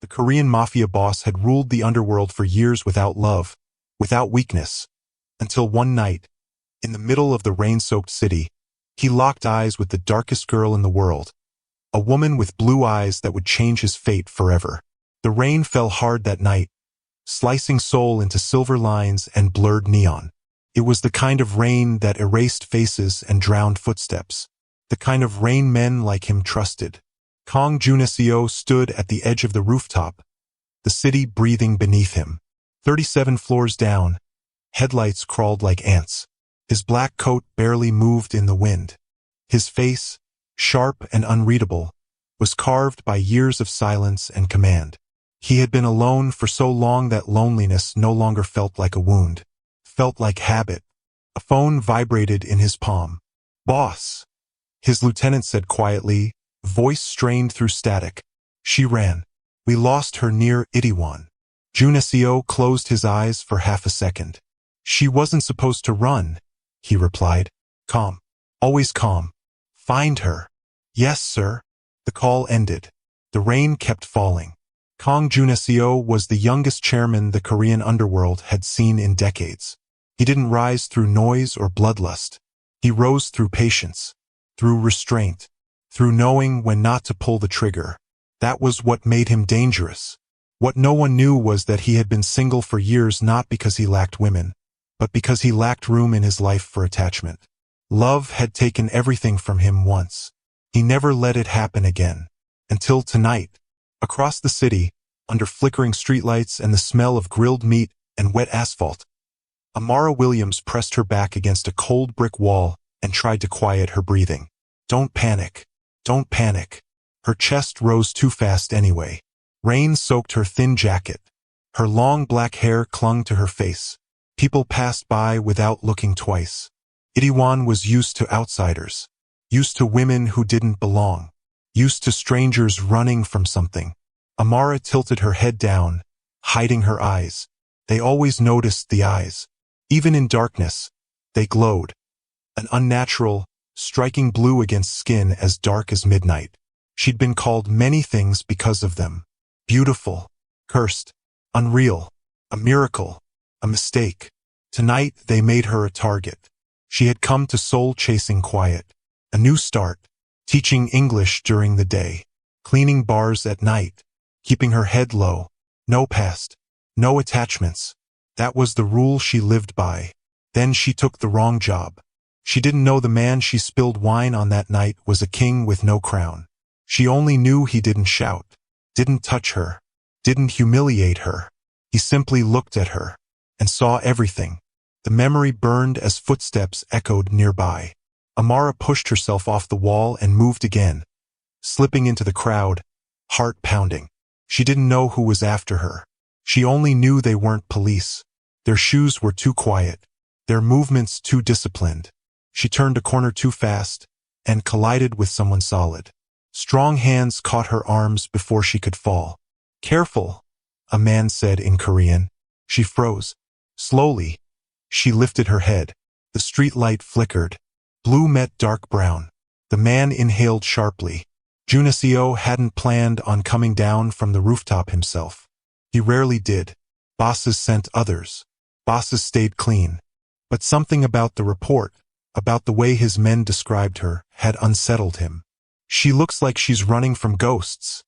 The Korean Mafia boss had ruled the underworld for years without love, without weakness, until one night, in the middle of the rain-soaked city, he locked eyes with the darkest girl in the world, a woman with blue eyes that would change his fate forever. The rain fell hard that night, slicing Seoul into silver lines and blurred neon. It was the kind of rain that erased faces and drowned footsteps, the kind of rain men like him trusted. Kang Junaseo stood at the edge of the rooftop, the city breathing beneath him. 37 floors down, headlights crawled like ants. His black coat barely moved in the wind. His face, sharp and unreadable, was carved by years of silence and command. He had been alone for so long that loneliness no longer felt like a wound, felt like habit. A phone vibrated in his palm. "Boss," his lieutenant said quietly, voice strained through static. "She ran. We lost her near Itaewon." Junaseo closed his eyes for half a second. "She wasn't supposed to run," he replied. Calm. Always calm. "Find her." "Yes, sir." The call ended. The rain kept falling. Kang Junaseo was the youngest chairman the Korean underworld had seen in decades. He didn't rise through noise or bloodlust. He rose through patience, through restraint, through knowing when not to pull the trigger. That was what made him dangerous. What no one knew was that he had been single for years not because he lacked women, but because he lacked room in his life for attachment. Love had taken everything from him once. He never let it happen again. Until tonight, across the city, under flickering streetlights and the smell of grilled meat and wet asphalt, Amara Williams pressed her back against a cold brick wall and tried to quiet her breathing. "Don't panic. Don't panic." Her chest rose too fast anyway. Rain soaked her thin jacket. Her long black hair clung to her face. People passed by without looking twice. Itaewon was used to outsiders, used to women who didn't belong, used to strangers running from something. Amara tilted her head down, hiding her eyes. They always noticed the eyes. Even in darkness, they glowed. An unnatural, striking blue against skin as dark as midnight. She'd been called many things because of them. Beautiful, cursed, unreal, a miracle, a mistake. Tonight they made her a target. She had come to Seoul chasing quiet, a new start, teaching English during the day, cleaning bars at night, keeping her head low, no past, no attachments. That was the rule she lived by. Then she took the wrong job. She didn't know the man she spilled wine on that night was a king with no crown. She only knew he didn't shout, didn't touch her, didn't humiliate her. He simply looked at her and saw everything. The memory burned as footsteps echoed nearby. Amara pushed herself off the wall and moved again, slipping into the crowd, heart pounding. She didn't know who was after her. She only knew they weren't police. Their shoes were too quiet, their movements too disciplined. She turned a corner too fast and collided with someone solid. Strong hands caught her arms before she could fall. "Careful," a man said in Korean. She froze. Slowly, she lifted her head. The street light flickered. Blue met dark brown. The man inhaled sharply. Junaseo hadn't planned on coming down from the rooftop himself. He rarely did. Bosses sent others. Bosses stayed clean. But something about the report, about the way his men described her, had unsettled him. "She looks like she's running from ghosts,"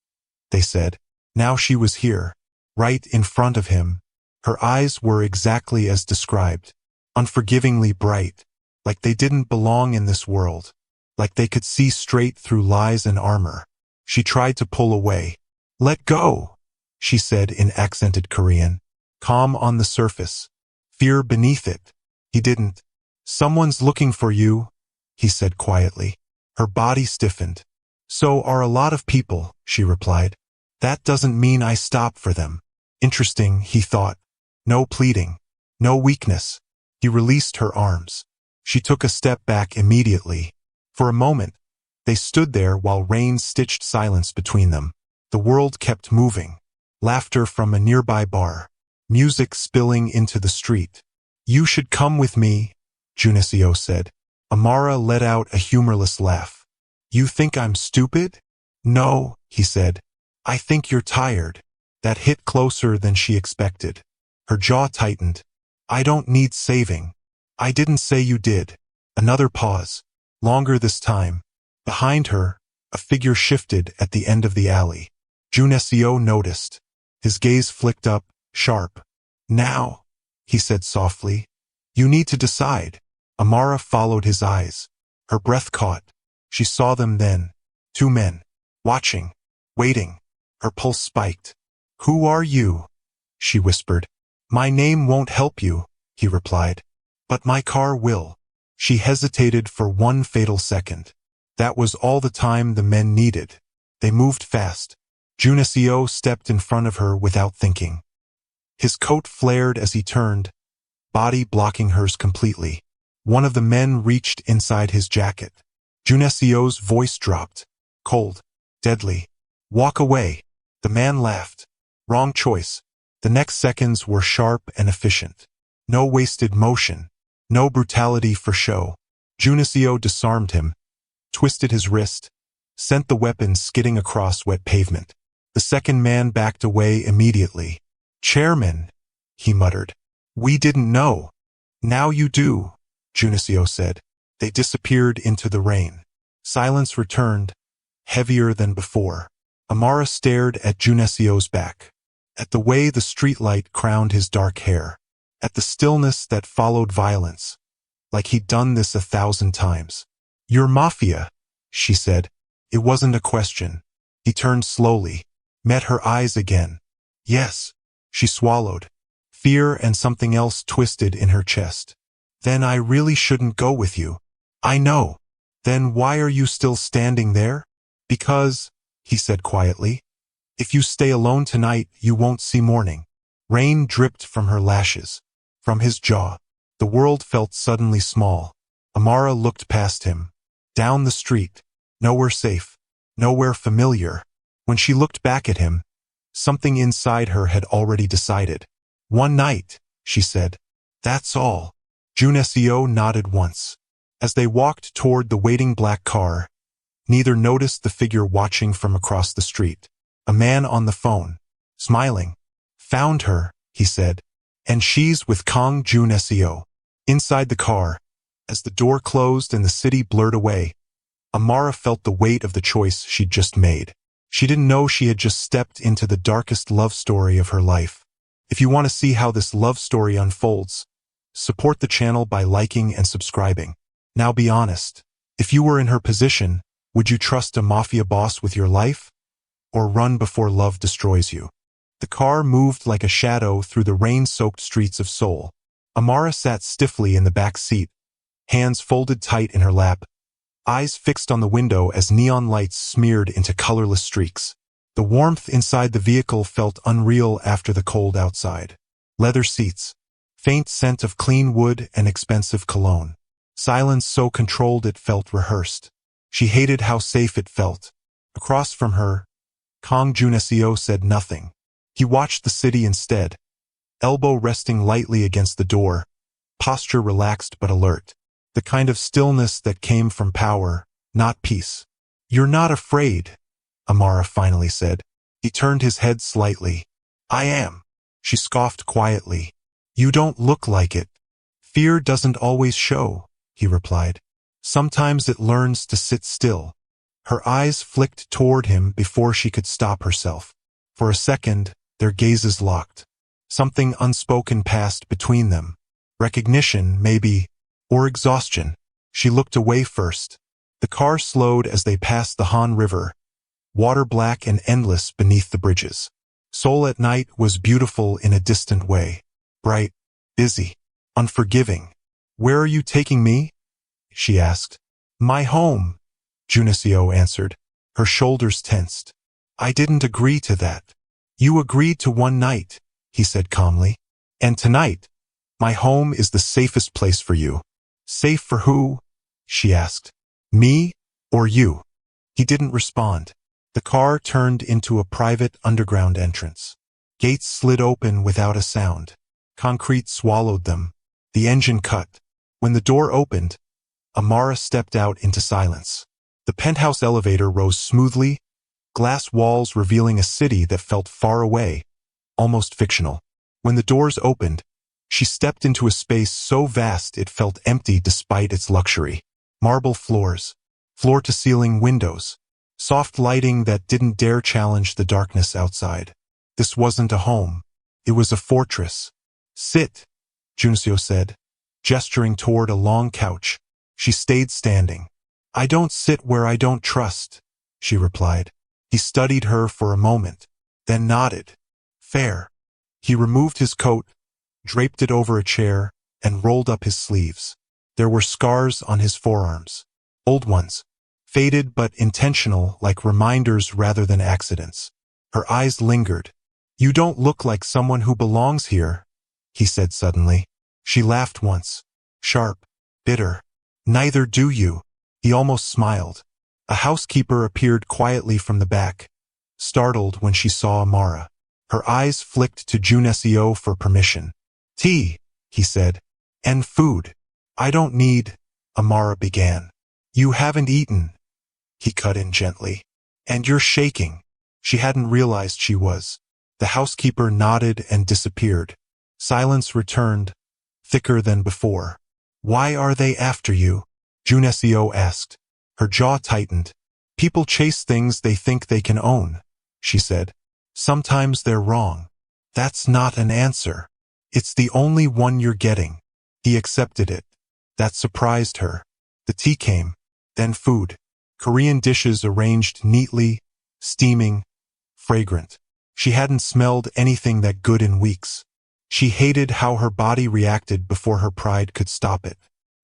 they said. Now she was here, right in front of him. Her eyes were exactly as described, unforgivingly bright, like they didn't belong in this world, like they could see straight through lies and armor. She tried to pull away. "Let go," she said in accented Korean, calm on the surface, fear beneath it. He didn't. "Someone's looking for you," he said quietly. Her body stiffened. "So are a lot of people," she replied. "That doesn't mean I stop for them." Interesting, he thought. No pleading, no weakness. He released her arms. She took a step back immediately. For a moment, they stood there while rain stitched silence between them. The world kept moving. Laughter from a nearby bar. Music spilling into the street. "You should come with me," Junaseo said. Amara let out a humorless laugh. "You think I'm stupid?" "No," he said. "I think you're tired." That hit closer than she expected. Her jaw tightened. I don't need saving. I didn't say you did. Another pause. Longer this time. Behind her, a figure shifted at the end of the alley. Junesio noticed. His gaze flicked up, sharp. Now, he said softly. You need to decide. Amara followed his eyes. Her breath caught. She saw them then. Two men. Watching. Waiting. Her pulse spiked. Who are you? She whispered. My name won't help you, he replied. But my car will. She hesitated for one fatal second. That was all the time the men needed. They moved fast. Junesio stepped in front of her without thinking. His coat flared as he turned, body blocking hers completely. One of the men reached inside his jacket. Junesio's voice dropped. Cold. Deadly. Walk away. The man laughed. Wrong choice. The next seconds were sharp and efficient. No wasted motion. No brutality for show. Junesio disarmed him, twisted his wrist, sent the weapon skidding across wet pavement. The second man backed away immediately. Chairman, he muttered. We didn't know. Now you do, Junesio said. They disappeared into the rain. Silence returned, heavier than before. Amara stared at Junesio's back, at the way the streetlight crowned his dark hair, at the stillness that followed violence, like he'd done this 1,000 times. You're Mafia, she said. It wasn't a question. He turned slowly, met her eyes again. Yes, she swallowed. Fear and something else twisted in her chest. Then I really shouldn't go with you. I know. Then why are you still standing there? Because, he said quietly, if you stay alone tonight, you won't see morning. Rain dripped from her lashes, from his jaw. The world felt suddenly small. Amara looked past him, down the street, nowhere safe, nowhere familiar. When she looked back at him, something inside her had already decided. One night, she said. That's all. Junesio nodded once. As they walked toward the waiting black car, neither noticed the figure watching from across the street. A man on the phone, smiling. Found her, he said. And she's with Kong Junesio. Inside the car, as the door closed and the city blurred away, Amara felt the weight of the choice she'd just made. She didn't know she had just stepped into the darkest love story of her life. If you want to see how this love story unfolds, support the channel by liking and subscribing. Now be honest. If you were in her position, would you trust a mafia boss with your life? Or run before love destroys you? The car moved like a shadow through the rain-soaked streets of Seoul. Amara sat stiffly in the back seat, hands folded tight in her lap, eyes fixed on the window as neon lights smeared into colorless streaks. The warmth inside the vehicle felt unreal after the cold outside. Leather seats, faint scent of clean wood and expensive cologne. Silence so controlled it felt rehearsed. She hated how safe it felt. Across from her, Kong Junesio said nothing. He watched the city instead, elbow resting lightly against the door, posture relaxed but alert. The kind of stillness that came from power, not peace. You're not afraid, Amara finally said. He turned his head slightly. I am. She scoffed quietly. You don't look like it. Fear doesn't always show, he replied. Sometimes it learns to sit still. Her eyes flicked toward him before she could stop herself. For a second, their gazes locked. Something unspoken passed between them. Recognition, maybe, or exhaustion. She looked away first. The car slowed as they passed the Han River, water black and endless beneath the bridges. Seoul at night was beautiful in a distant way. Bright, busy, unforgiving. Where are you taking me? She asked. My home, Junesio answered. Her shoulders tensed. I didn't agree to that. You agreed to one night, he said calmly. And tonight, my home is the safest place for you. Safe for who? She asked. Me or you? He didn't respond. The car turned into a private underground entrance. Gates slid open without a sound. Concrete swallowed them. The engine cut. When the door opened, Amara stepped out into silence. The penthouse elevator rose smoothly, glass walls revealing a city that felt far away, almost fictional. When the doors opened, she stepped into a space so vast it felt empty despite its luxury. Marble floors, floor-to-ceiling windows, soft lighting that didn't dare challenge the darkness outside. This wasn't a home. It was a fortress. "Sit," Juncio said, gesturing toward a long couch. She stayed standing. "I don't sit where I don't trust," she replied. He studied her for a moment, then nodded. "Fair." He removed his coat, draped it over a chair, and rolled up his sleeves. There were scars on his forearms. Old ones, faded but intentional, like reminders rather than accidents. Her eyes lingered. "You don't look like someone who belongs here," he said suddenly. She laughed once. Sharp, bitter. "Neither do you." He almost smiled. A housekeeper appeared quietly from the back, startled when she saw Amara. Her eyes flicked to Juncio for permission. "Tea," he said. "And food." "I don't need," Amara began. "You haven't eaten," he cut in gently. "And you're shaking." She hadn't realized she was. The housekeeper nodded and disappeared. Silence returned, thicker than before. "Why are they after you?" Juncio asked. Her jaw tightened. "People chase things they think they can own," she said. "Sometimes they're wrong." "That's not an answer." "It's the only one you're getting." He accepted it. That surprised her. The tea came, then food. Korean dishes arranged neatly, steaming, fragrant. She hadn't smelled anything that good in weeks. She hated how her body reacted before her pride could stop it.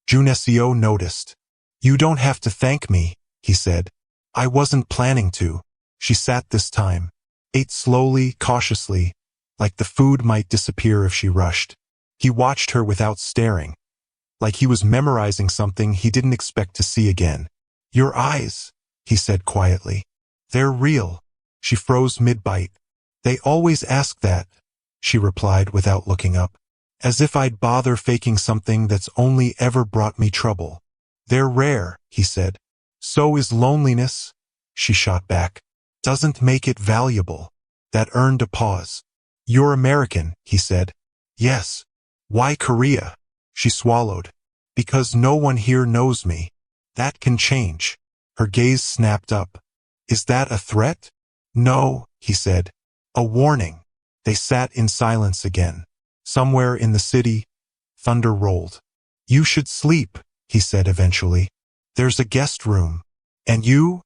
Juncio noticed. "You don't have to thank me," he said. "I wasn't planning to." She sat this time, ate slowly, cautiously, like the food might disappear if she rushed. He watched her without staring, like he was memorizing something he didn't expect to see again. "Your eyes," he said quietly. "They're real." She froze mid-bite. "They always ask that," she replied without looking up. "As if I'd bother faking something that's only ever brought me trouble." "They're rare," he said. "So is loneliness," she shot back. "Doesn't make it valuable." That earned a pause. "You're American," he said. "Yes." "Why Korea?" She swallowed. "Because no one here knows me." "That can change." Her gaze snapped up. "Is that a threat?" "No," he said. "A warning." They sat in silence again. Somewhere in the city, thunder rolled. "You should sleep," he said eventually. "There's a guest room." "And you?"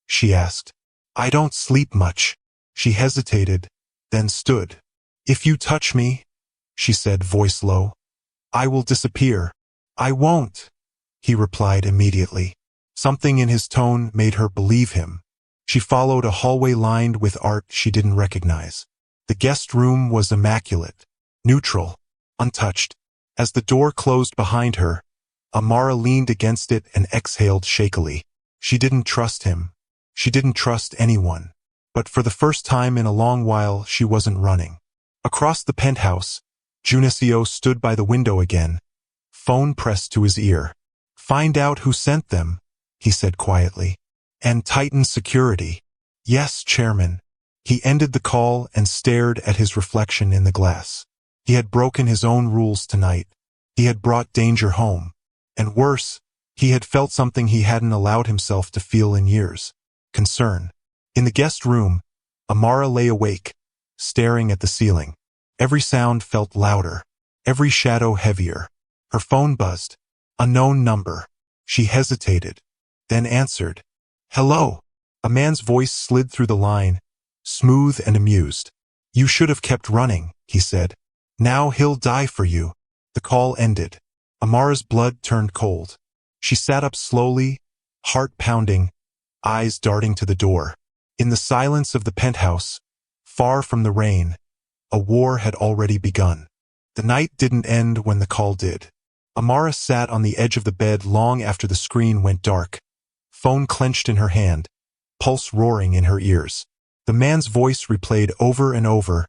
she asked. "I don't sleep much." She hesitated, then stood. "If you touch me," she said, voice low, "I will disappear." "I won't," he replied immediately. Something in his tone made her believe him. She followed a hallway lined with art she didn't recognize. The guest room was immaculate, neutral, untouched. As the door closed behind her, Amara leaned against it and exhaled shakily. She didn't trust him. She didn't trust anyone. But for the first time in a long while, she wasn't running. Across the penthouse, Juncio stood by the window again, phone pressed to his ear. "Find out who sent them," he said quietly. "And tighten security." "Yes, Chairman." He ended the call and stared at his reflection in the glass. He had broken his own rules tonight. He had brought danger home. And worse, he had felt something he hadn't allowed himself to feel in years. Concern. In the guest room, Amara lay awake, staring at the ceiling. Every sound felt louder, every shadow heavier. Her phone buzzed. Unknown number. She hesitated, then answered. "Hello." A man's voice slid through the line, smooth and amused. "You should have kept running," he said. "Now he'll die for you." The call ended. Amara's blood turned cold. She sat up slowly, heart pounding, eyes darting to the door. In the silence of the penthouse, far from the rain, a war had already begun. The night didn't end when the call did. Amara sat on the edge of the bed long after the screen went dark, phone clenched in her hand, pulse roaring in her ears. The man's voice replayed over and over,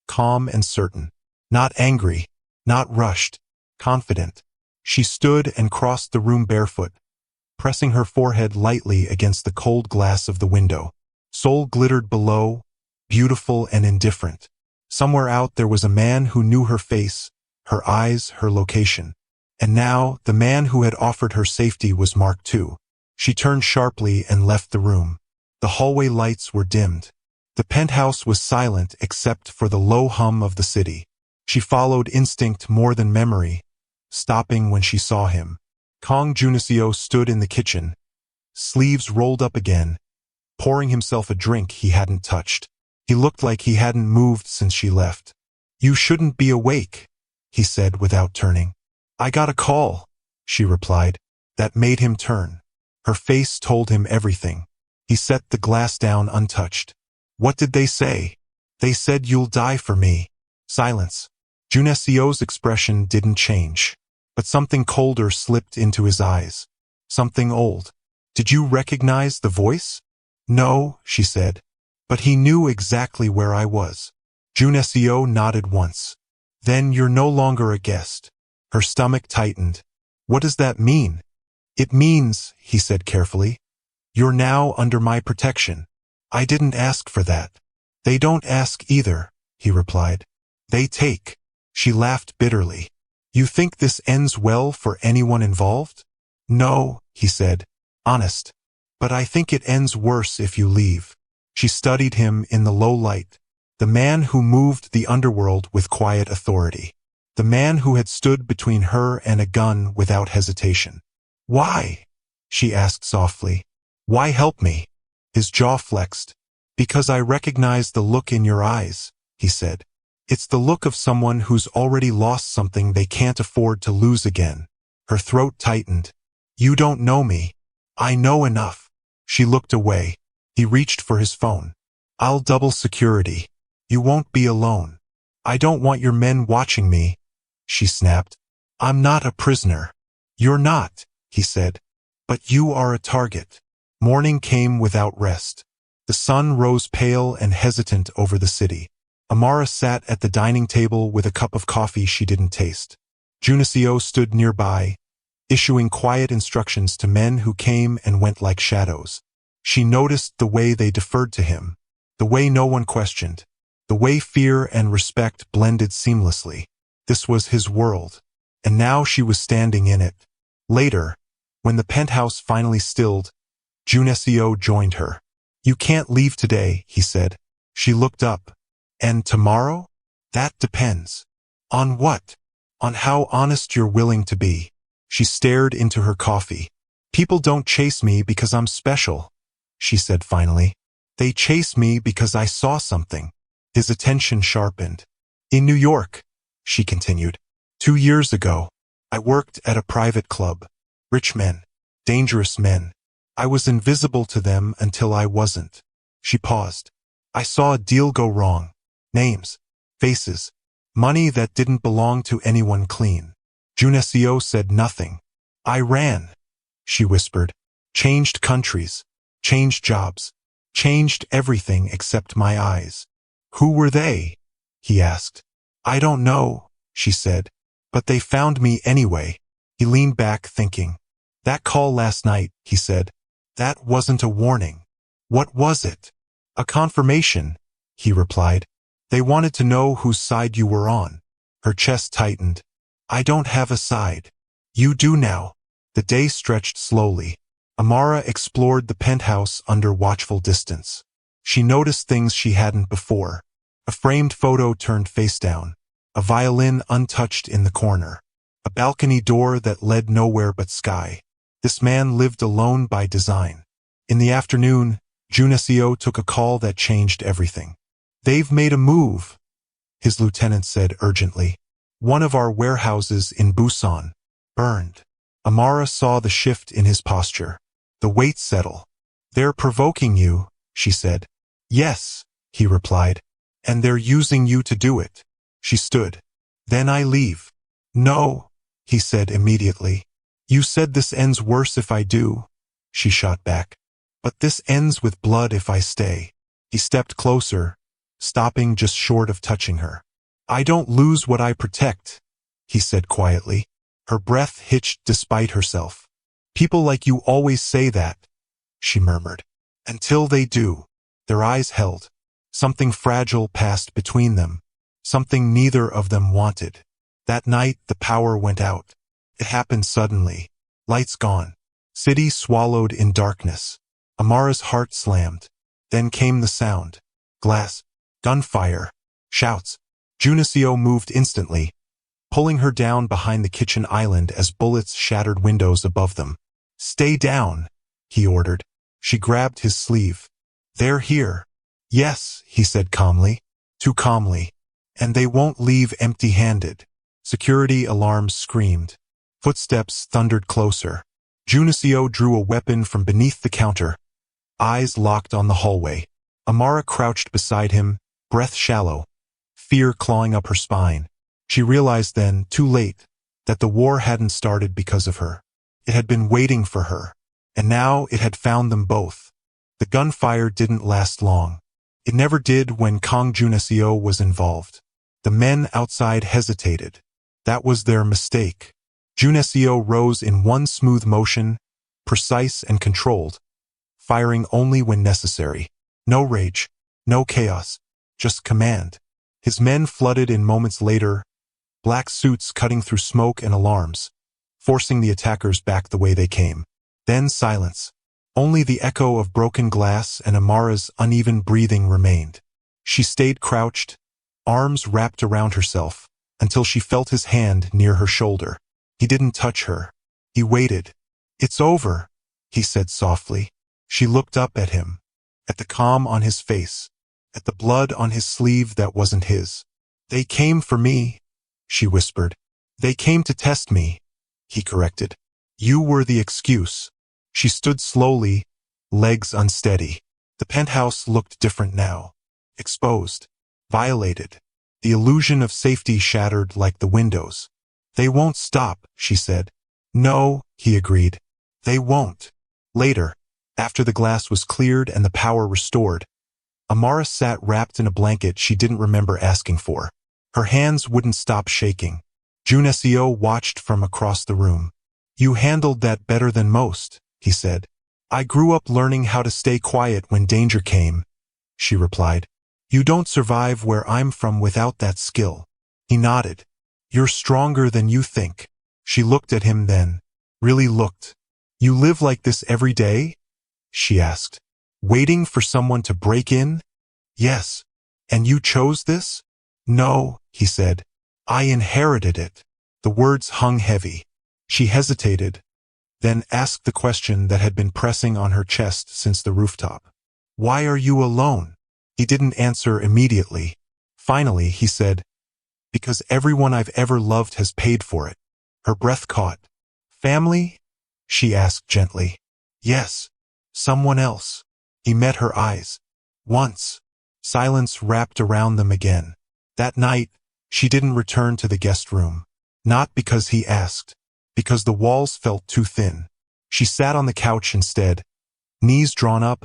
calm and certain. Not angry, not rushed, confident. She stood and crossed the room barefoot, pressing her forehead lightly against the cold glass of the window. Soul glittered below, beautiful and indifferent. Somewhere out there was a man who knew her face, her eyes, her location. And now, the man who had offered her safety was marked too. She turned sharply and left the room. The hallway lights were dimmed. The penthouse was silent except for the low hum of the city. She followed instinct more than memory, stopping when she saw him. Kong Junicio stood in the kitchen, sleeves rolled up again, pouring himself a drink he hadn't touched. He looked like he hadn't moved since she left. "You shouldn't be awake," he said without turning. "I got a call," she replied. That made him turn. Her face told him everything. He set the glass down untouched. "What did they say?" "They said you'll die for me." Silence. Junecio's expression didn't change, but something colder slipped into his eyes. Something old. "Did you recognize the voice?" "No," she said, "but he knew exactly where I was." Junecio nodded once. "Then you're no longer a guest." Her stomach tightened. "What does that mean?" "It means," he said carefully, "you're now under my protection." "I didn't ask for that." "They don't ask either," he replied. "They take." She laughed bitterly. "You think this ends well for anyone involved?" "No," he said, honest. "But I think it ends worse if you leave." She studied him in the low light. The man who moved the underworld with quiet authority. The man who had stood between her and a gun without hesitation. "Why?" she asked softly. "Why help me?" His jaw flexed. "Because I recognize the look in your eyes," he said. "It's the look of someone who's already lost something they can't afford to lose again." Her throat tightened. "You don't know me." "I know enough." She looked away. He reached for his phone. "I'll double security. You won't be alone." "I don't want your men watching me," she snapped. "I'm not a prisoner." "You're not," he said. "But you are a target." Morning came without rest. The sun rose pale and hesitant over the city. Amara sat at the dining table with a cup of coffee she didn't taste. Junicio stood nearby, issuing quiet instructions to men who came and went like shadows. She noticed the way they deferred to him, the way no one questioned, the way fear and respect blended seamlessly. This was his world, and now she was standing in it. Later, when the penthouse finally stilled, Junicio joined her. "You can't leave today," he said. She looked up. "And tomorrow?" "That depends." "On what?" "On how honest you're willing to be." She stared into her coffee. "People don't chase me because I'm special," she said finally. "They chase me because I saw something." His attention sharpened. "In New York," she continued, 2 years ago, I worked at a private club. Rich men. Dangerous men. I was invisible to them until I wasn't." She paused. "I saw a deal go wrong. Names. Faces. Money that didn't belong to anyone clean." Junicio said nothing. "I ran," she whispered. "Changed countries. Changed jobs. Changed everything except my eyes." "Who were they?" he asked. "I don't know," she said. "But they found me anyway." He leaned back thinking. "That call last night," he said. "That wasn't a warning." "What was it?" "A confirmation," he replied. "They wanted to know whose side you were on." Her chest tightened. "I don't have a side." "You do now." The day stretched slowly. Amara explored the penthouse under watchful distance. She noticed things she hadn't before. A framed photo turned face down. A violin untouched in the corner. A balcony door that led nowhere but sky. This man lived alone by design. In the afternoon, Junicio took a call that changed everything. "They've made a move," his lieutenant said urgently. "One of our warehouses in Busan. Burned." Amara saw the shift in his posture. The weight settle. "They're provoking you," she said. "Yes," he replied. "And they're using you to do it." She stood. "Then I leave." "No," he said immediately. "You said this ends worse if I do," she shot back. "But this ends with blood if I stay." He stepped closer, stopping just short of touching her. "I don't lose what I protect," he said quietly. Her breath hitched despite herself. "People like you always say that," she murmured. "Until they do." Their eyes held. Something fragile passed between them. something neither of them wanted. That night, the power went out. It happened suddenly. Lights gone. City swallowed in darkness. Amara's heart slammed. Then came the sound. Glass. Gunfire. Shouts. Junicio moved instantly, pulling her down behind the kitchen island as bullets shattered windows above them. "Stay down," he ordered. She grabbed his sleeve. "They're here." "Yes," he said calmly. Too calmly. "And they won't leave empty-handed." Security alarms screamed. Footsteps thundered closer. Junicio drew a weapon from beneath the counter. Eyes locked on the hallway. Amara crouched beside him, breath shallow, fear clawing up her spine. She realized then, too late, that the war hadn't started because of her. It had been waiting for her, and now it had found them both. The gunfire didn't last long. It never did when Kong Junicio was involved. The men outside hesitated. That was their mistake. Junicio rose in one smooth motion, precise and controlled, firing only when necessary. No rage, no chaos, just command. His men flooded in moments later, black suits cutting through smoke and alarms, forcing the attackers back the way they came. Then silence. Only the echo of broken glass and Amara's uneven breathing remained. She stayed crouched, arms wrapped around herself, until she felt his hand near her shoulder. He didn't touch her. He waited. "It's over," he said softly. She looked up at him, at the calm on his face, at the blood on his sleeve that wasn't his. "They came for me," she whispered. "They came to test me," he corrected. "You were the excuse." She stood slowly, legs unsteady. The penthouse looked different now. Exposed. Violated. The illusion of safety shattered like the windows. "They won't stop," she said. "No," he agreed. "They won't." Later, after the glass was cleared and the power restored, Amara sat wrapped in a blanket she didn't remember asking for. Her hands wouldn't stop shaking. Junicio watched from across the room. "You handled that better than most," he said. "I grew up learning how to stay quiet when danger came," she replied. "You don't survive where I'm from without that skill." He nodded. "You're stronger than you think." She looked at him then. Really looked. "You live like this every day?" she asked. "Waiting for someone to break in?" "Yes." "And you chose this?" "No," he said. "I inherited it." The words hung heavy. She hesitated, then asked the question that had been pressing on her chest since the rooftop. "Why are you alone?" He didn't answer immediately. Finally, he said, "Because everyone I've ever loved has paid for it." Her breath caught. "Family?" she asked gently. "Yes. Someone else." He met her eyes. Once. Silence wrapped around them again. That night, she didn't return to the guest room. Not because he asked. Because the walls felt too thin. She sat on the couch instead, knees drawn up,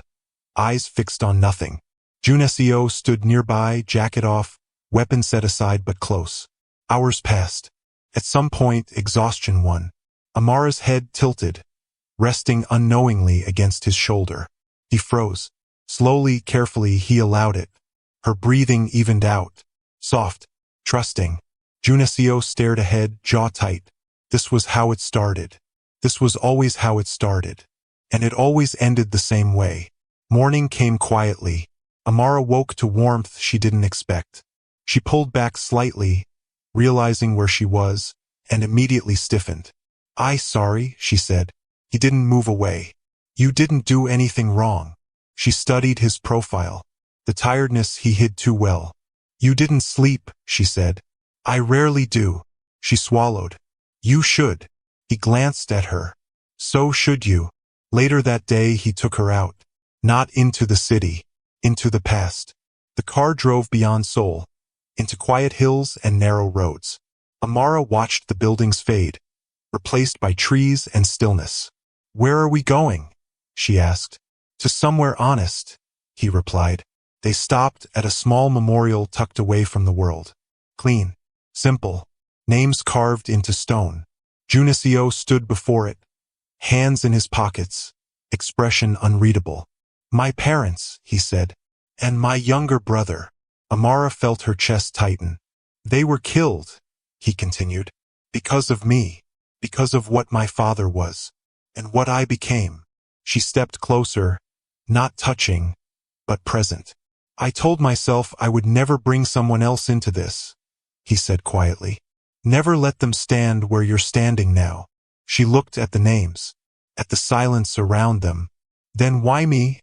eyes fixed on nothing. Junicio stood nearby, jacket off, weapon set aside but close. Hours passed. At some point, exhaustion won. Amara's head tilted, resting unknowingly against his shoulder. He froze. Slowly, carefully, he allowed it. Her breathing evened out. Soft, trusting. Junicio stared ahead, jaw tight. This was how it started. This was always how it started. And it always ended the same way. Morning came quietly. Amara woke to warmth she didn't expect. She pulled back slightly, realizing where she was, and immediately stiffened. Sorry," she said. He didn't move away. "You didn't do anything wrong." She studied his profile. The tiredness he hid too well. "You didn't sleep," she said. "I rarely do." She swallowed. "You should." He glanced at her. "So should you." Later that day he took her out. Not into the city. Into the past. The car drove beyond Seoul, into quiet hills and narrow roads. Amara watched the buildings fade, replaced by trees and stillness. "Where are we going?" she asked. "To somewhere honest," he replied. They stopped at a small memorial tucked away from the world. Clean. Simple. Names carved into stone. Junicio stood before it, hands in his pockets, expression unreadable. "My parents," he said, "and my younger brother." Amara felt her chest tighten. They were killed, he continued, because of me, because of what my father was, and what I became. She stepped closer, not touching, but present. I told myself I would never bring someone else into this, he said quietly. Never let them stand where you're standing now. She looked at the names, at the silence around them. Then why me?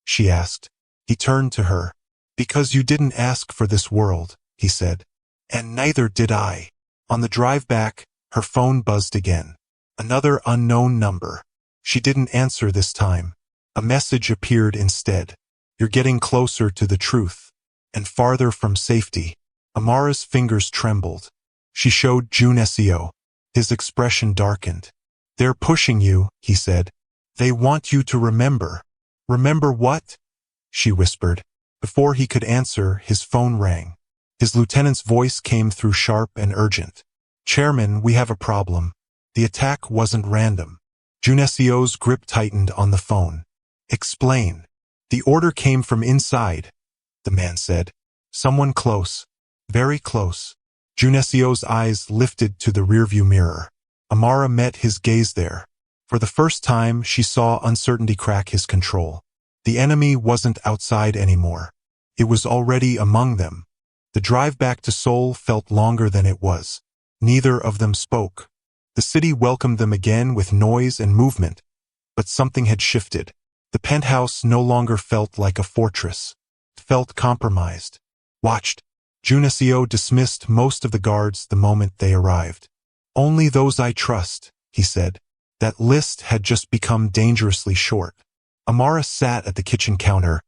She asked. He turned to her. Because you didn't ask for this world, he said. And neither did I. On the drive back, her phone buzzed again. Another unknown number. She didn't answer this time. A message appeared instead. You're getting closer to the truth, and farther from safety. Amara's fingers trembled. She showed Junesio. His expression darkened. They're pushing you, he said. They want you to remember. Remember what? She whispered. Before he could answer, his phone rang. His lieutenant's voice came through sharp and urgent. Chairman, we have a problem. The attack wasn't random. Junesio's grip tightened on the phone. Explain. The order came from inside, the man said. Someone close. Very close. Junesio's eyes lifted to the rearview mirror. Amara met his gaze there. For the first time, she saw uncertainty crack his control. The enemy wasn't outside anymore. It was already among them. The drive back to Seoul felt longer than it was. Neither of them spoke. The city welcomed them again with noise and movement. But something had shifted. The penthouse no longer felt like a fortress. It felt compromised. Watched. Junesio dismissed most of the guards the moment they arrived. Only those I trust, he said. That list had just become dangerously short. Amara sat at the kitchen counter,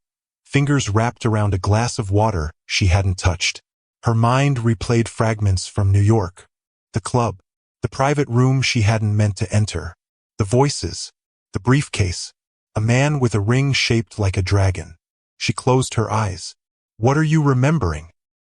fingers wrapped around a glass of water she hadn't touched. Her mind replayed fragments from New York. The club. The private room she hadn't meant to enter. The voices. The briefcase. A man with a ring shaped like a dragon. She closed her eyes. What are you remembering?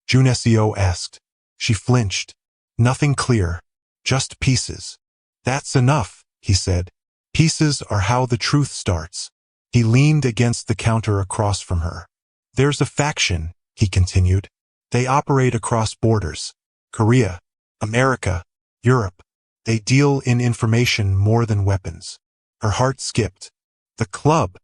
Junesio asked. She flinched. Nothing clear. Just pieces. That's enough, he said. Pieces are how the truth starts. He leaned against the counter across from her. There's a faction, he continued. They operate across borders. Korea, America, Europe. They deal in information more than weapons. Her heart skipped. The club.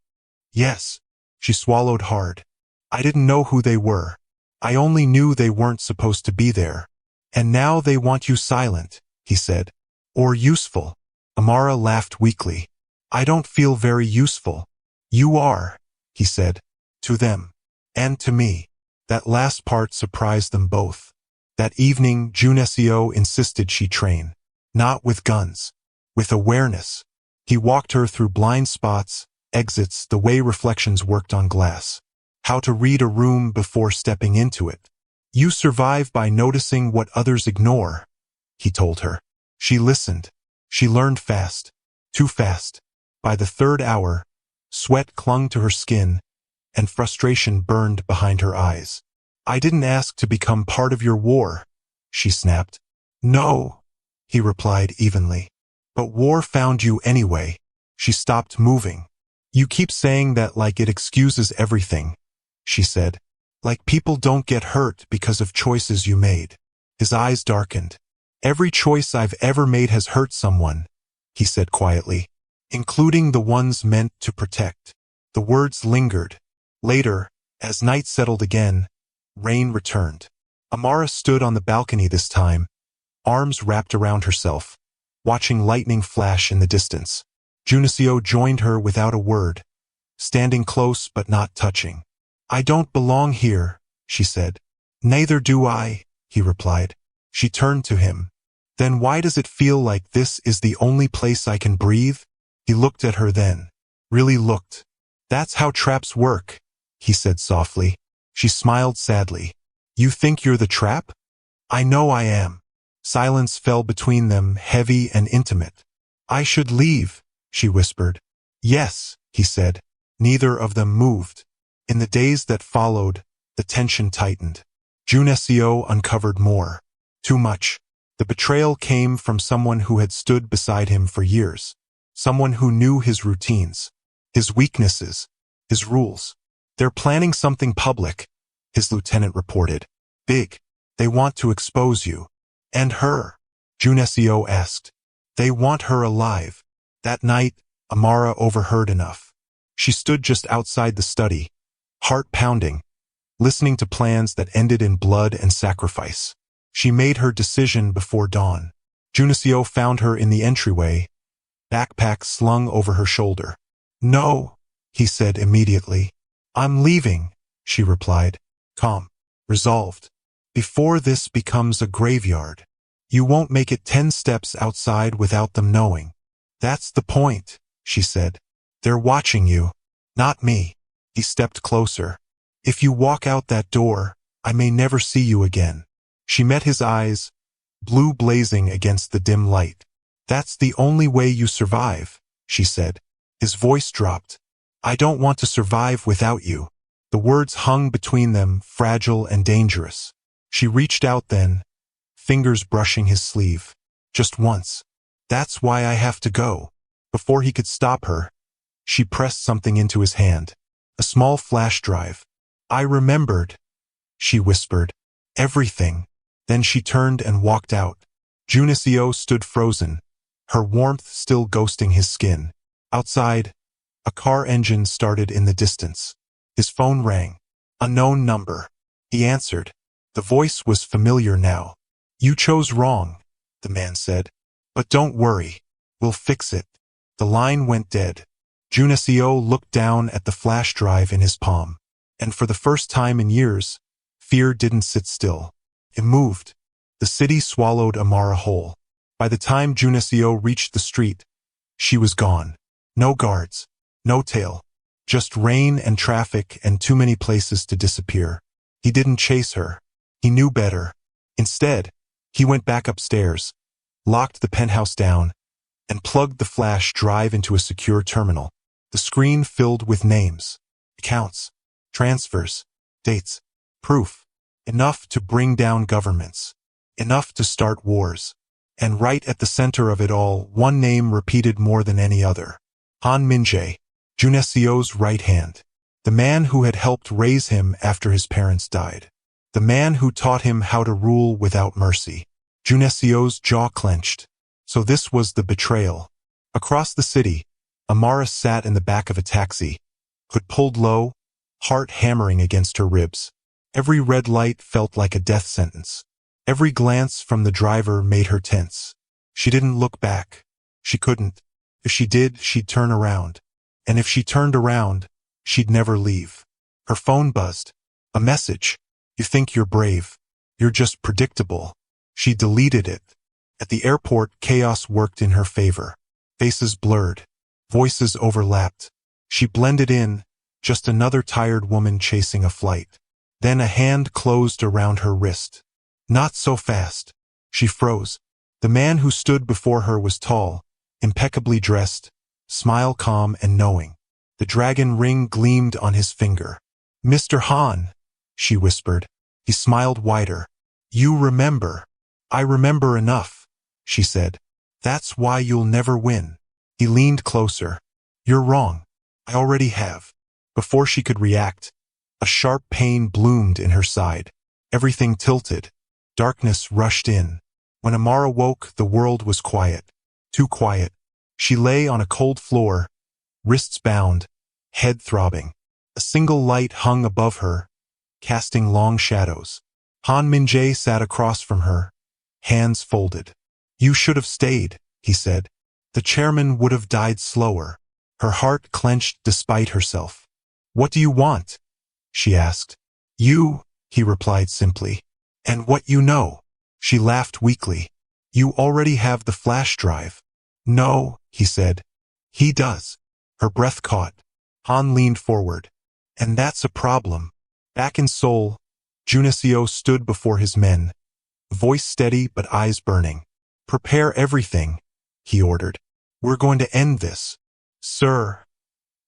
Yes. She swallowed hard. I didn't know who they were. I only knew they weren't supposed to be there. And now they want you silent, he said. Or useful. Amara laughed weakly. I don't feel very useful. You are, he said. To them. And to me. That last part surprised them both. That evening, Junesio insisted she train. Not with guns. With awareness. He walked her through blind spots, exits, the way reflections worked on glass. How to read a room before stepping into it. You survive by noticing what others ignore, he told her. She listened. She learned fast. Too fast. By the third hour, sweat clung to her skin, and frustration burned behind her eyes. I didn't ask to become part of your war, she snapped. No, he replied evenly. But war found you anyway. She stopped moving. You keep saying that like it excuses everything, she said. Like people don't get hurt because of choices you made. His eyes darkened. Every choice I've ever made has hurt someone, he said quietly, including the ones meant to protect. The words lingered. Later, as night settled again, rain returned. Amara stood on the balcony this time, arms wrapped around herself, watching lightning flash in the distance. Junesio joined her without a word, standing close but not touching. I don't belong here, she said. Neither do I, he replied. She turned to him. Then why does it feel like this is the only place I can breathe? He looked at her then. Really looked. That's how traps work, he said softly. She smiled sadly. You think you're the trap? I know I am. Silence fell between them, heavy and intimate. I should leave, she whispered. Yes, he said. Neither of them moved. In the days that followed, the tension tightened. Junesio uncovered more. Too much. The betrayal came from someone who had stood beside him for years. Someone who knew his routines, his weaknesses, his rules. They're planning something public, his lieutenant reported. Big. They want to expose you. And her? Junesio asked. They want her alive. That night, Amara overheard enough. She stood just outside the study, heart pounding, listening to plans that ended in blood and sacrifice. She made her decision before dawn. Junesio found her in the entryway, backpack slung over her shoulder. No, he said immediately. I'm leaving, she replied, calm, resolved. Before this becomes a graveyard. You won't make it 10 steps outside without them knowing. That's the point, she said. They're watching you, not me. He stepped closer. If you walk out that door, I may never see you again. She met his eyes, blue blazing against the dim light. That's the only way you survive, she said. His voice dropped. I don't want to survive without you. The words hung between them, fragile and dangerous. She reached out then, fingers brushing his sleeve. Just once. That's why I have to go. Before he could stop her, she pressed something into his hand. A small flash drive. I remembered, she whispered. Everything. Then she turned and walked out. Junesio stood frozen, her warmth still ghosting his skin. Outside, a car engine started in the distance. His phone rang. Unknown number. He answered. The voice was familiar now. You chose wrong, the man said. But don't worry. We'll fix it. The line went dead. Junesio looked down at the flash drive in his palm. And for the first time in years, fear didn't sit still. It moved. The city swallowed Amara whole. By the time Junesio reached the street, she was gone. No guards. No tail. Just rain and traffic and too many places to disappear. He didn't chase her. He knew better. Instead, he went back upstairs, locked the penthouse down, and plugged the flash drive into a secure terminal. The screen filled with names, accounts, transfers, dates, proof. Enough to bring down governments. Enough to start wars. And right at the center of it all, one name repeated more than any other. Han Minjae, Junesio's right hand. The man who had helped raise him after his parents died. The man who taught him how to rule without mercy. Junesio's jaw clenched. So this was the betrayal. Across the city, Amara sat in the back of a taxi, hood pulled low, heart hammering against her ribs. Every red light felt like a death sentence. Every glance from the driver made her tense. She didn't look back. She couldn't. If she did, she'd turn around. And if she turned around, she'd never leave. Her phone buzzed. A message. You think you're brave. You're just predictable. She deleted it. At the airport, chaos worked in her favor. Faces blurred. Voices overlapped. She blended in, just another tired woman chasing a flight. Then a hand closed around her wrist. Not so fast. She froze. The man who stood before her was tall, impeccably dressed, smile calm and knowing. The dragon ring gleamed on his finger. Mr. Han, she whispered. He smiled wider. You remember. I remember enough, she said. That's why you'll never win. He leaned closer. You're wrong. I already have. Before she could react, a sharp pain bloomed in her side. Everything tilted. Darkness rushed in. When Amara woke, the world was quiet. Too quiet. She lay on a cold floor, wrists bound, head throbbing. A single light hung above her, casting long shadows. Han Minjae sat across from her, hands folded. You should have stayed, he said. The chairman would have died slower. Her heart clenched despite herself. What do you want? She asked. You, he replied simply. And what you know? She laughed weakly. You already have the flash drive. No, he said. He does. Her breath caught. Han leaned forward. And that's a problem. Back in Seoul, Junesio stood before his men, voice steady but eyes burning. Prepare everything, he ordered. We're going to end this. Sir.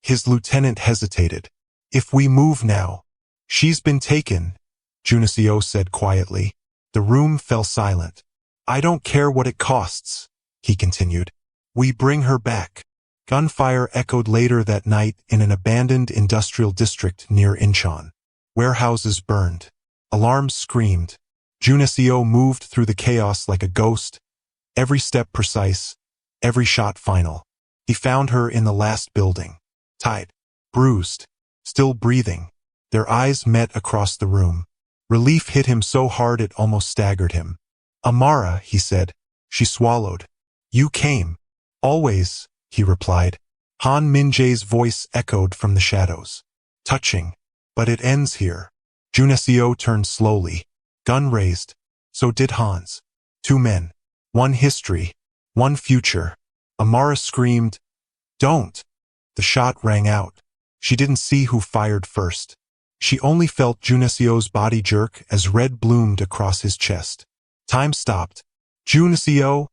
His lieutenant hesitated. If we move now. She's been taken, Junesio said quietly. The room fell silent. I don't care what it costs, he continued. We bring her back. Gunfire echoed later that night in an abandoned industrial district near Incheon. Warehouses burned. Alarms screamed. Junesio moved through the chaos like a ghost, every step precise, every shot final. He found her in the last building, tied, bruised, still breathing. Their eyes met across the room. Relief hit him so hard it almost staggered him. "Amara," he said. She swallowed. "You came." "Always," he replied. Han Minjae's voice echoed from the shadows. "Touching. But it ends here." Junesio turned slowly, gun raised. So did Han's. Two men. One history. One future. Amara screamed, "Don't!" The shot rang out. She didn't see who fired first. She only felt Junesio's body jerk as red bloomed across his chest. Time stopped. "Junesio!"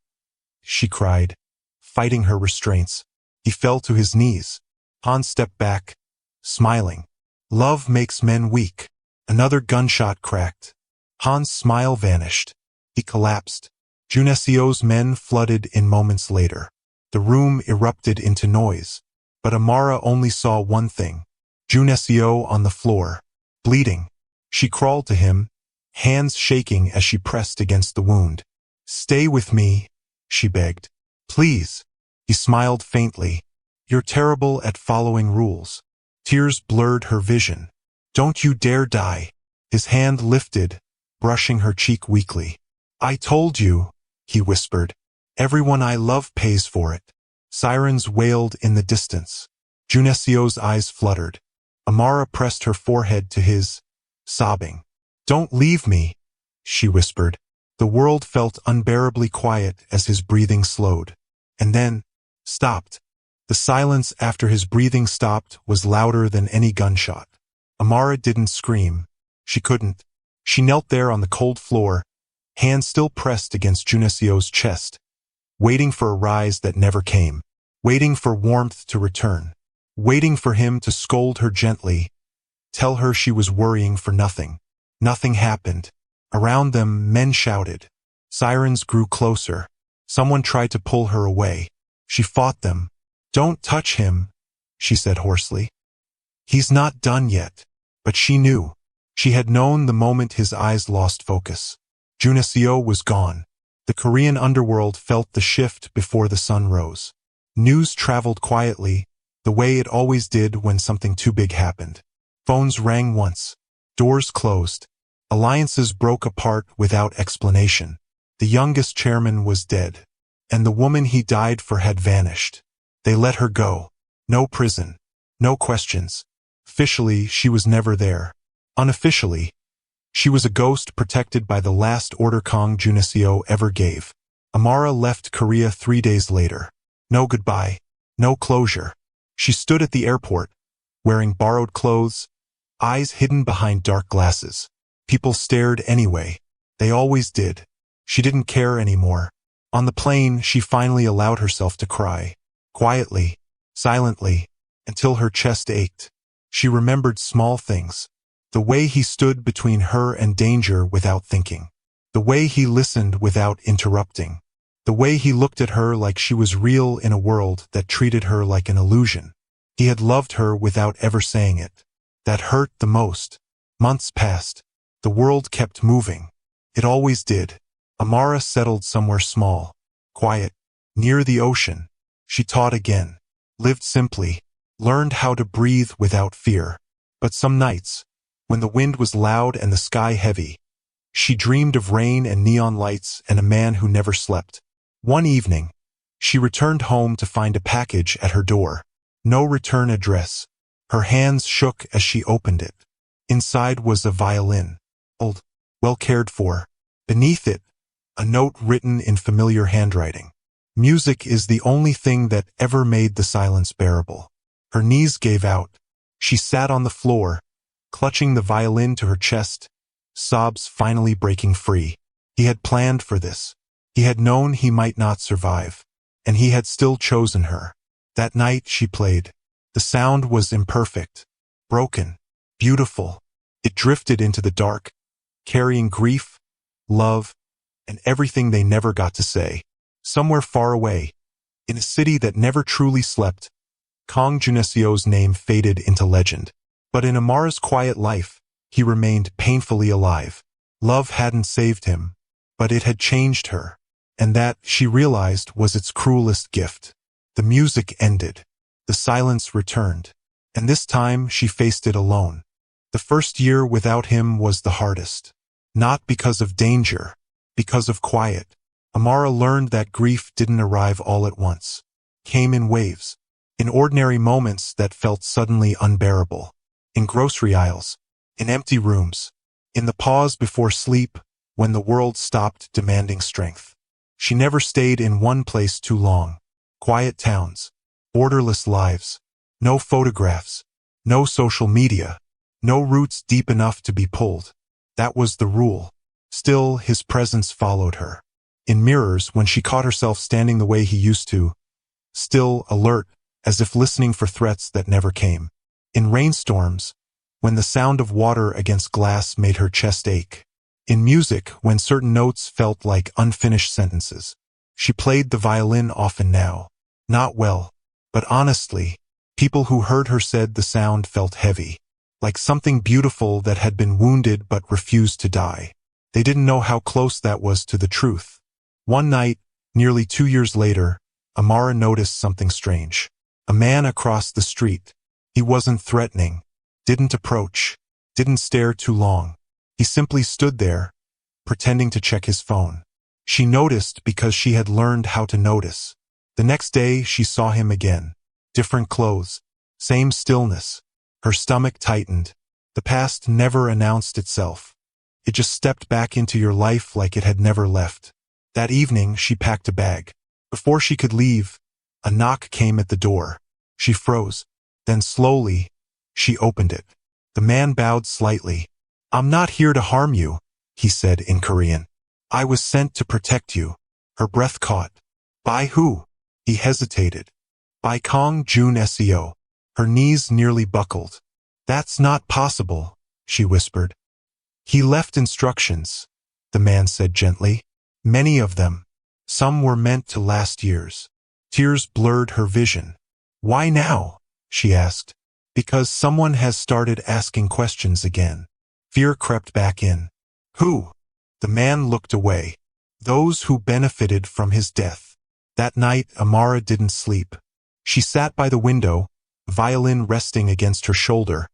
she cried, fighting her restraints. He fell to his knees. Han stepped back, smiling. "Love makes men weak." Another gunshot cracked. Han's smile vanished. He collapsed. Junesio's men flooded in moments later. The room erupted into noise. But Amara only saw one thing. Junesio on the floor, bleeding. She crawled to him, hands shaking as she pressed against the wound. "Stay with me," she begged. "Please." He smiled faintly. "You're terrible at following rules." Tears blurred her vision. "Don't you dare die." His hand lifted, brushing her cheek weakly. "I told you," he whispered. "Everyone I love pays for it." Sirens wailed in the distance. Junesio's eyes fluttered. Amara pressed her forehead to his, sobbing. "Don't leave me," she whispered. The world felt unbearably quiet as his breathing slowed. And then, stopped. The silence after his breathing stopped was louder than any gunshot. Amara didn't scream. She couldn't. She knelt there on the cold floor, hands still pressed against Junesio's chest, waiting for a rise that never came, waiting for warmth to return, waiting for him to scold her gently, tell her she was worrying for nothing. Nothing happened. Around them, men shouted. Sirens grew closer. Someone tried to pull her away. She fought them. "Don't touch him," she said hoarsely. "He's not done yet." But she knew. She had known the moment his eyes lost focus. Junesio was gone. The Korean underworld felt the shift before the sun rose. News traveled quietly, the way it always did when something too big happened. Phones rang once. Doors closed. Alliances broke apart without explanation. The youngest chairman was dead, and the woman he died for had vanished. They let her go. No prison. No questions. Officially, she was never there. Unofficially, she was a ghost protected by the last order Kang Junesio ever gave. Amara left Korea 3 days later. No goodbye. No closure. She stood at the airport, wearing borrowed clothes, eyes hidden behind dark glasses. People stared anyway. They always did. She didn't care anymore. On the plane, she finally allowed herself to cry. Quietly, silently, until her chest ached. She remembered small things. The way he stood between her and danger without thinking. The way he listened without interrupting. The way he looked at her like she was real in a world that treated her like an illusion. He had loved her without ever saying it. That hurt the most. Months passed. The world kept moving. It always did. Amara settled somewhere small, quiet, near the ocean. She taught again, lived simply, learned how to breathe without fear. But some nights, when the wind was loud and the sky heavy, she dreamed of rain and neon lights and a man who never slept. One evening, she returned home to find a package at her door. No return address. Her hands shook as she opened it. Inside was a violin, old, well cared for. Beneath it, a note written in familiar handwriting. Music is the only thing that ever made the silence bearable. Her knees gave out. She sat on the floor, clutching the violin to her chest, sobs finally breaking free. He had planned for this. He had known he might not survive, and he had still chosen her. That night she played. The sound was imperfect, broken, beautiful. It drifted into the dark, carrying grief, love, and everything they never got to say. Somewhere far away, in a city that never truly slept, Kang Junesio's name faded into legend. But in Amara's quiet life, he remained painfully alive. Love hadn't saved him, but it had changed her, and that, she realized, was its cruelest gift. The music ended. The silence returned, and this time she faced it alone. The first year without him was the hardest. Not because of danger, because of quiet. Amara learned that grief didn't arrive all at once. Came in waves. In ordinary moments that felt suddenly unbearable. In grocery aisles. In empty rooms. In the pause before sleep, when the world stopped demanding strength. She never stayed in one place too long. Quiet towns. Orderless lives. No photographs. No social media. No roots deep enough to be pulled. That was the rule. Still, his presence followed her. In mirrors, when she caught herself standing the way he used to. Still, alert, as if listening for threats that never came. In rainstorms, when the sound of water against glass made her chest ache. In music, when certain notes felt like unfinished sentences. She played the violin often now. Not well, but honestly. People who heard her said the sound felt heavy. Like something beautiful that had been wounded but refused to die. They didn't know how close that was to the truth. One night, nearly 2 years later, Amara noticed something strange. A man across the street. He wasn't threatening. Didn't approach. Didn't stare too long. He simply stood there, pretending to check his phone. She noticed because she had learned how to notice. The next day, she saw him again. Different clothes. Same stillness. Her stomach tightened. The past never announced itself. It just stepped back into your life like it had never left. That evening, she packed a bag. Before she could leave, a knock came at the door. She froze. Then slowly, she opened it. The man bowed slightly. "I'm not here to harm you," he said in Korean. "I was sent to protect you." Her breath caught. "By who?" He hesitated. "By Kong Jun Seo." Her knees nearly buckled. "That's not possible," she whispered. "He left instructions," the man said gently. "Many of them. Some were meant to last years." Tears blurred her vision. "Why now?" she asked. "Because someone has started asking questions again." Fear crept back in. "Who?" The man looked away. "Those who benefited from his death." That night, Amara didn't sleep. She sat by the window, violin resting against her shoulder,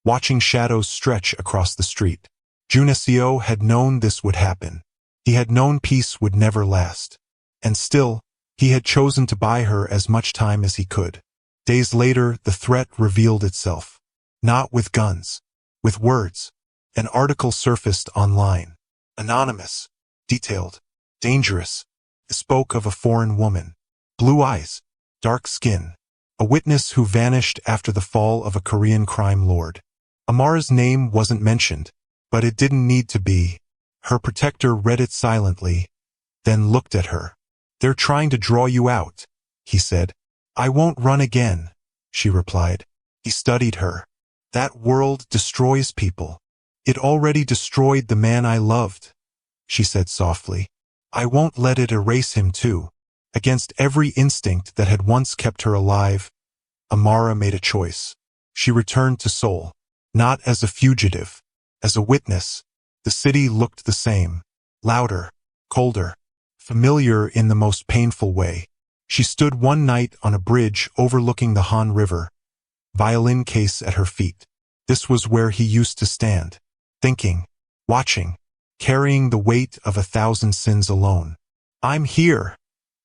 watching shadows stretch across the street. Junesio had known this would happen. He had known peace would never last. And still, he had chosen to buy her as much time as he could. Days later, the threat revealed itself. Not with guns. With words. An article surfaced online. Anonymous. Detailed. Dangerous. It spoke of a foreign woman. Blue eyes. Dark skin. A witness who vanished after the fall of a Korean crime lord. Amara's name wasn't mentioned, but it didn't need to be. Her protector read it silently, then looked at her. "They're trying to draw you out," he said. "I won't run again," she replied. He studied her. "That world destroys people. It already destroyed the man I loved," she said softly. "I won't let it erase him too." Against every instinct that had once kept her alive, Amara made a choice. She returned to Seoul, not as a fugitive, as a witness. The city looked the same, louder, colder, familiar in the most painful way. She stood one night on a bridge overlooking the Han River, violin case at her feet. This was where he used to stand, thinking, watching, carrying the weight of 1,000 sins alone. "I'm here,"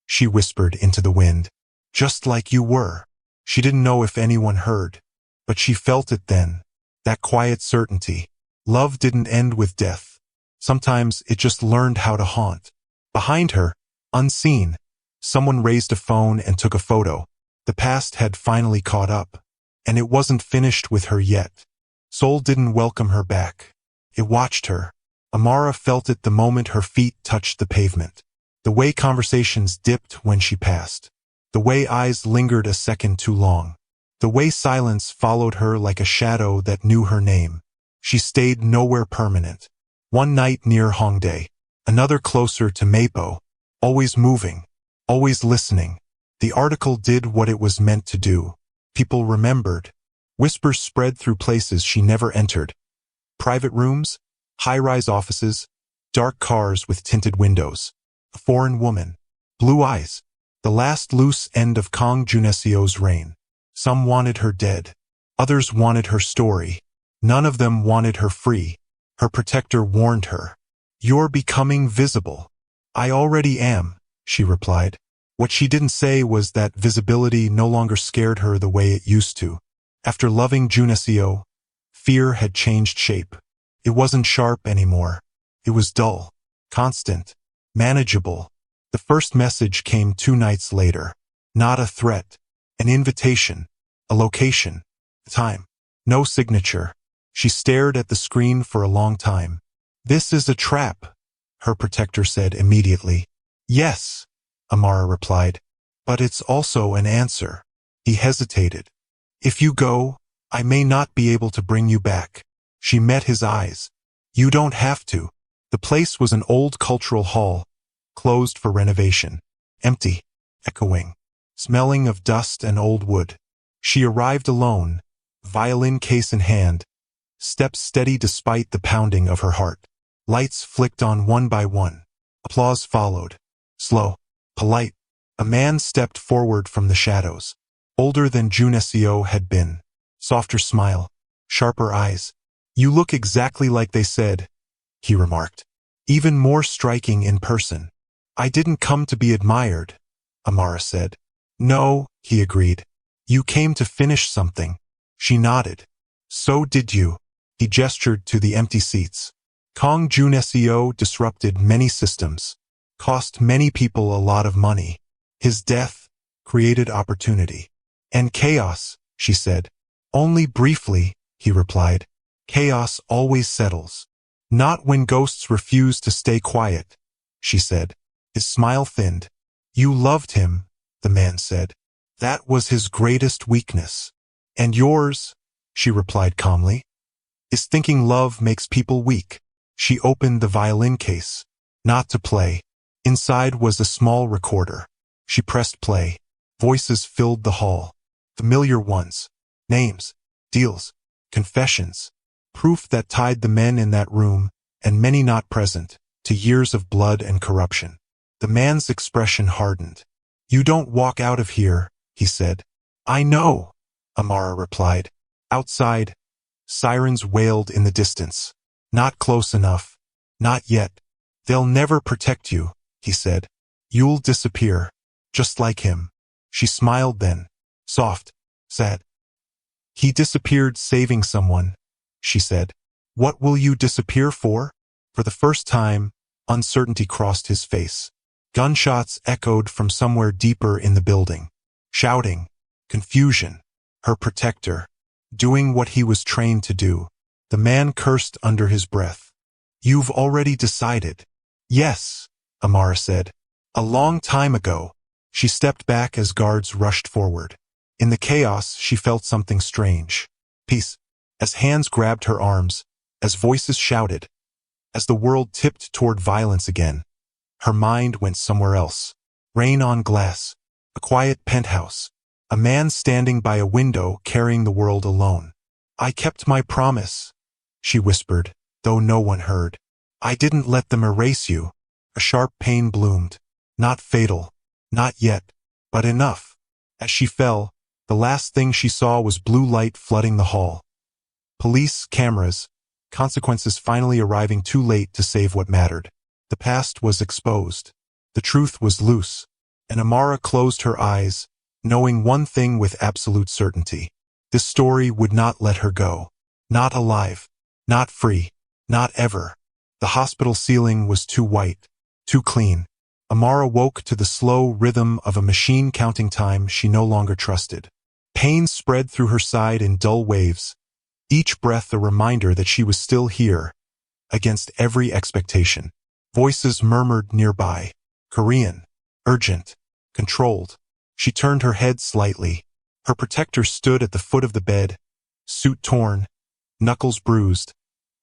she whispered into the wind. "Just like you were." She didn't know if anyone heard, but she felt it then, that quiet certainty. Love didn't end with death. Sometimes it just learned how to haunt. Behind her, unseen, someone raised a phone and took a photo. The past had finally caught up, and it wasn't finished with her yet. Seoul didn't welcome her back. It watched her. Amara felt it the moment her feet touched the pavement. The way conversations dipped when she passed. The way eyes lingered a second too long. The way silence followed her like a shadow that knew her name. She stayed nowhere permanent. One night near Hongdae, another closer to Mapo, always moving, always listening. The article did what it was meant to do. People remembered. Whispers spread through places she never entered. Private rooms, High-rise offices, dark cars with tinted windows. A foreign woman. Blue eyes. The last loose end of Kong Junesio's reign. Some wanted her dead. Others wanted her story. None of them wanted her free. Her protector warned her. "You're becoming visible." "I already am," she replied. What she didn't say was that visibility no longer scared her the way it used to. After loving Junesio, fear had changed shape. It wasn't sharp anymore. It was dull, constant, manageable. The first message came 2 nights later. Not a threat, an invitation, a location, a time. No signature. She stared at the screen for a long time. "This is a trap," her protector said immediately. "Yes," Amara replied, "but it's also an answer." He hesitated. "If you go, I may not be able to bring you back." She met his eyes. "You don't have to." The place was an old cultural hall, closed for renovation. Empty, echoing, smelling of dust and old wood. She arrived alone, violin case in hand, steps steady despite the pounding of her heart. Lights flicked on one by one. Applause followed. Slow, polite. A man stepped forward from the shadows. Older than Junesio had been. Softer smile. Sharper eyes. "You look exactly like they said," he remarked. "Even more striking in person." "I didn't come to be admired," Amara said. "No," he agreed. "You came to finish something." She nodded. "So did you." He gestured to the empty seats. Kong Junesio disrupted many systems, cost many people a lot of money. His death created opportunity. "And chaos," she said. "Only briefly," he replied. "Chaos always settles." "Not when ghosts refuse to stay quiet," she said. His smile thinned. "You loved him," the man said. "That was his greatest weakness." "And yours," she replied calmly, "is thinking love makes people weak." She opened the violin case. Not to play. Inside was a small recorder. She pressed play. Voices filled the hall. Familiar ones. Names. Deals. Confessions. Proof that tied the men in that room, and many not present, to years of blood and corruption. The man's expression hardened. "You don't walk out of here," he said. "I know," Amara replied. Outside, sirens wailed in the distance. "Not close enough. Not yet. They'll never protect you," he said. "You'll disappear, just like him." She smiled then, soft, sad. "He disappeared saving someone," she said. "What will you disappear for?" For the first time, uncertainty crossed his face. Gunshots echoed from somewhere deeper in the building. Shouting, confusion. Her protector, doing what he was trained to do. The man cursed under his breath. "You've already decided." "Yes," Amara said. "A long time ago." She stepped back as guards rushed forward. In the chaos, she felt something strange. Peace. As hands grabbed her arms, as voices shouted, as the world tipped toward violence again, her mind went somewhere else. Rain on glass. A quiet penthouse. A man standing by a window carrying the world alone. "I kept my promise," she whispered, though no one heard. "I didn't let them erase you." A sharp pain bloomed. Not fatal. Not yet. But enough. As she fell, the last thing she saw was blue light flooding the hall. Police, cameras, consequences finally arriving too late to save what mattered. The past was exposed. The truth was loose. And Amara closed her eyes, knowing one thing with absolute certainty. This story would not let her go. Not alive. Not free. Not ever. The hospital ceiling was too white. Too clean. Amara woke to the slow rhythm of a machine counting time she no longer trusted. Pain spread through her side in dull waves, each breath a reminder that she was still here, against every expectation. Voices murmured nearby. Korean. Urgent. Controlled. She turned her head slightly. Her protector stood at the foot of the bed, suit torn, knuckles bruised,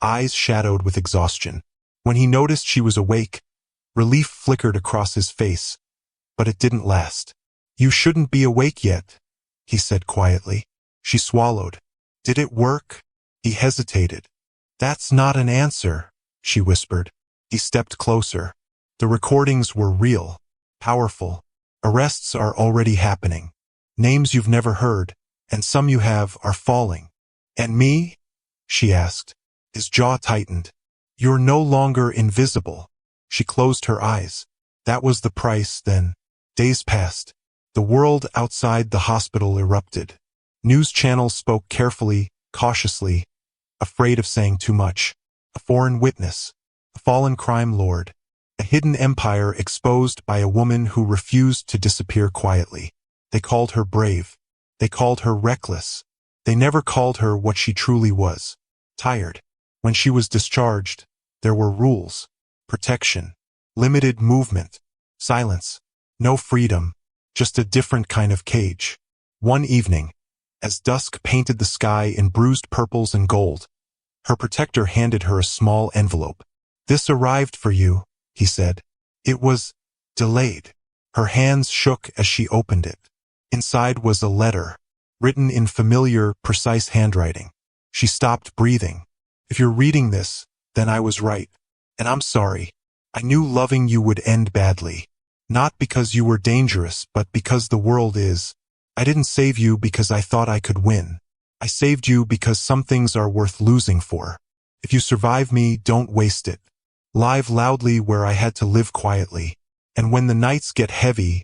eyes shadowed with exhaustion. When he noticed she was awake, relief flickered across his face, but it didn't last. "You shouldn't be awake yet," he said quietly. She swallowed. "Did it work?" He hesitated. "That's not an answer," she whispered. He stepped closer. The recordings were real, powerful. Arrests are already happening. Names you've never heard, and some you have, are falling. And me? She asked. His jaw tightened. You're no longer invisible. She closed her eyes. That was the price, then. Days passed. The world outside the hospital erupted. News channels spoke carefully, cautiously, afraid of saying too much. A foreign witness. A fallen crime lord. A hidden empire exposed by a woman who refused to disappear quietly. They called her brave. They called her reckless. They never called her what she truly was. Tired. When she was discharged, there were rules. Protection. Limited movement. Silence. No freedom. Just a different kind of cage. One evening, as dusk painted the sky in bruised purples and gold, her protector handed her a small envelope. This arrived for you, he said. It was delayed. Her hands shook as she opened it. Inside was a letter, written in familiar, precise handwriting. She stopped breathing. If you're reading this, then I was right. And I'm sorry. I knew loving you would end badly. Not because you were dangerous, but because the world is. I didn't save you because I thought I could win. I saved you because some things are worth losing for. If you survive me, don't waste it. Live loudly where I had to live quietly. And when the nights get heavy,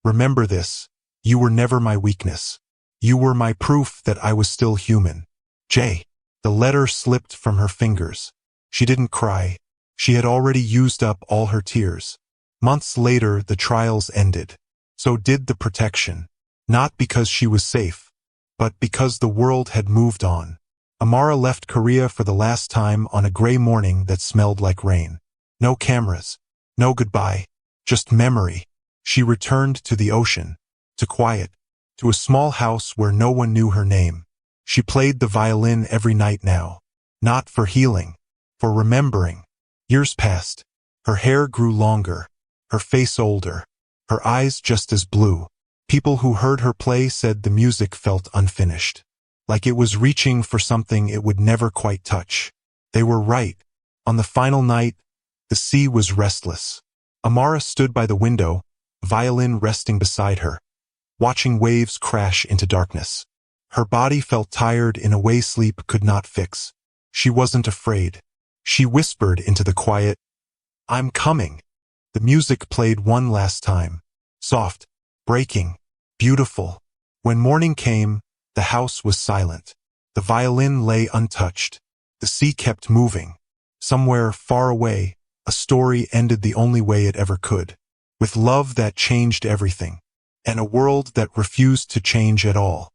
remember this. You were never my weakness. You were my proof that I was still human. Jay. The letter slipped from her fingers. She didn't cry. She had already used up all her tears. Months later, the trials ended. So did the protection. Not because she was safe, but because the world had moved on. Amara left Korea for the last time on a gray morning that smelled like rain. No cameras. No goodbye. Just memory. She returned to the ocean. To quiet. To a small house where no one knew her name. She played the violin every night now. Not for healing. For remembering. Years passed. Her hair grew longer. Her face older. Her eyes just as blue. People who heard her play said the music felt unfinished. Like it was reaching for something it would never quite touch. They were right. On the final night, the sea was restless. Amara stood by the window, violin resting beside her, watching waves crash into darkness. Her body felt tired in a way sleep could not fix. She wasn't afraid. She whispered into the quiet, I'm coming. The music played one last time. Soft, breaking, beautiful. When morning came, the house was silent. The violin lay untouched. The sea kept moving. Somewhere far away, a story ended the only way it ever could. With love that changed everything. And a world that refused to change at all.